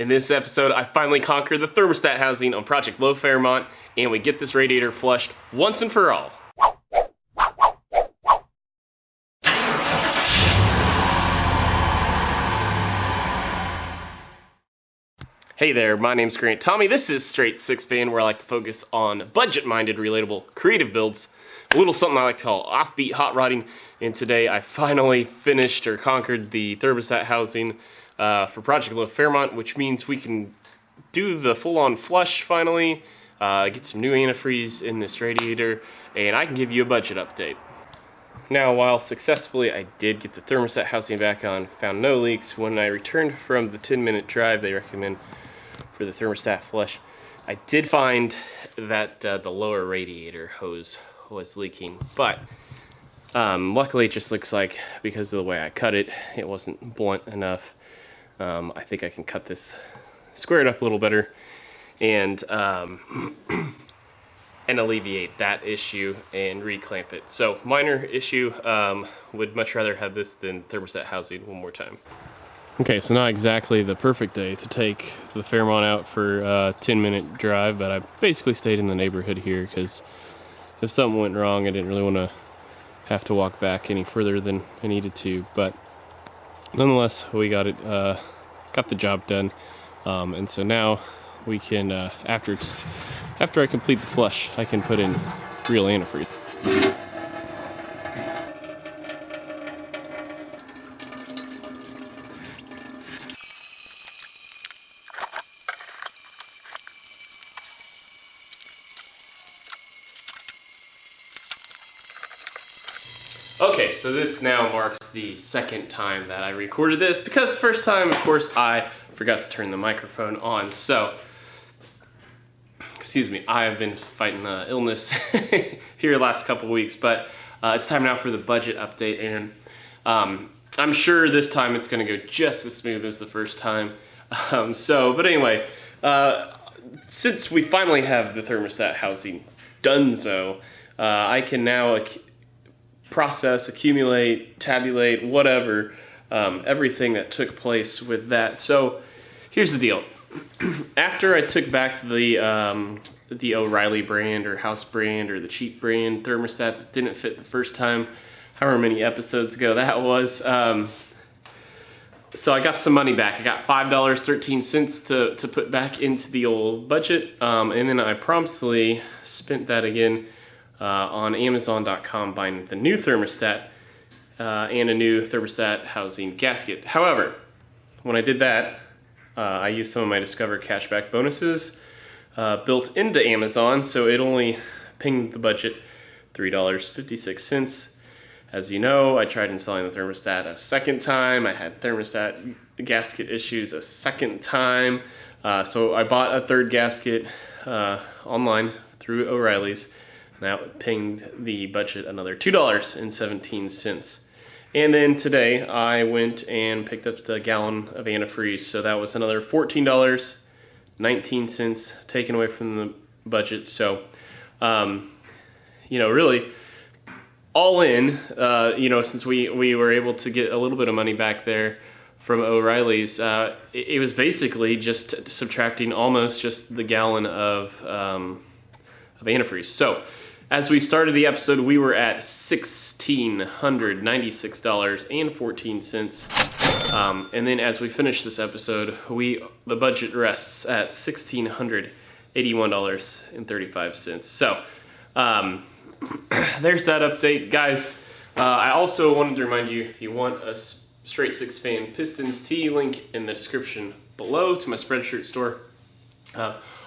In this episode, I finally conquer the thermostat housing on Project Fairmont, and we get this radiator flushed once and for all. Hey there, my name's Grant Tommy. This is Straight Six Fan, where I like to focus on budget-minded, relatable, creative builds. A little something I like to call offbeat hot rodding. And today I finally finished or conquered the thermostat housing for Project Fairmont, which means we can do the full-on flush finally, get some new antifreeze in this radiator, and I can give you a budget update. Now, while successfully I did get the thermostat housing back on, found no leaks, when I returned from the 10-minute drive they recommend for the thermostat flush, I did find that the lower radiator hose was leaking, but luckily it just looks like, because of the way I cut it, it wasn't blunt enough. I think I can cut this, square it up a little better, and alleviate that issue and reclamp it. So, minor issue, would much rather have this than thermostat housing one more time. Okay, so not exactly the perfect day to take the Fairmont out for a 10-minute drive, but I basically stayed in the neighborhood here because if something went wrong, I didn't really want to have to walk back any further than I needed to. But nonetheless, we got it, got the job done, and so now we can, after I complete the flush, I can put in real antifreeze. Okay, so this now marks the second time that I recorded this, because the first time, of course, I forgot to turn the microphone on. So, excuse me, I have been fighting illness here the last couple weeks, but it's time now for the budget update, and I'm sure this time it's going to go just as smooth as the first time. But anyway, since we finally have the thermostat housing done, I can now process, accumulate, tabulate, whatever, everything that took place with that. So here's the deal. After I took back the O'Reilly brand or House brand or the cheap brand thermostat that didn't fit the first time, however many episodes ago that was, so I got some money back. I got $5.13 to put back into the old budget, and then I promptly spent that again on Amazon.com buying the new thermostat and a new thermostat housing gasket. However, when I did that, I used some of my Discover cashback bonuses built into Amazon, so it only pinged the budget $3.56. As you know, I tried installing the thermostat a second time. I had thermostat gasket issues a second time, so I bought a third gasket online through O'Reilly's. That pinged the budget another $2.17. And then today I went and picked up the gallon of antifreeze, so that was another $14.19 taken away from the budget. So, really, all in, since we were able to get a little bit of money back there from O'Reilly's, it was basically just subtracting almost just the gallon of antifreeze. So, as we started the episode, we were at $1,696.14, and then as we finish this episode, the budget rests at $1,681.35. So, there's that update, guys. I also wanted to remind you, if you want a Straight Six Fan Pistons tee, link in the description below to my Spreadshirt store.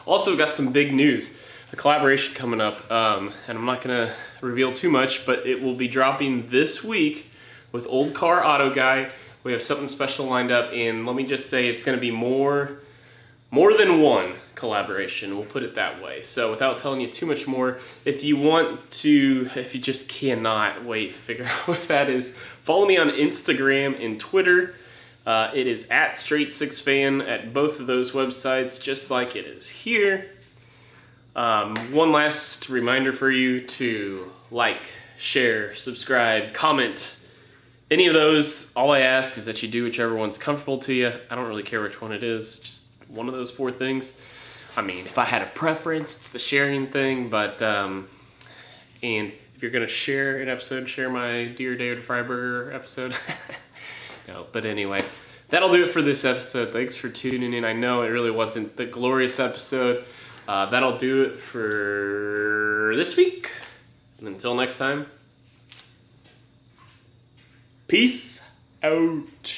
Also got some big news. A collaboration coming up, and I'm not going to reveal too much, but it will be dropping this week with Old Car Auto Guy. We have something special lined up, and let me just say it's going to be more than one collaboration, we'll put it that way. So without telling you too much more, if you just cannot wait to figure out what that is, follow me on Instagram and Twitter. It is at Straight Six Fan at both of those websites, just like it is here. One last reminder for you to like, share, subscribe, comment, any of those. All I ask is that you do whichever one's comfortable to you. I don't really care which one it is, just one of those 4 things. I mean, if I had a preference, it's the sharing thing, but, and if you're gonna share an episode, share my Dear David Freiberger episode. No, but anyway, that'll do it for this episode. Thanks for tuning in. I know it really wasn't the glorious episode. That'll do it for this week. And until next time, peace out.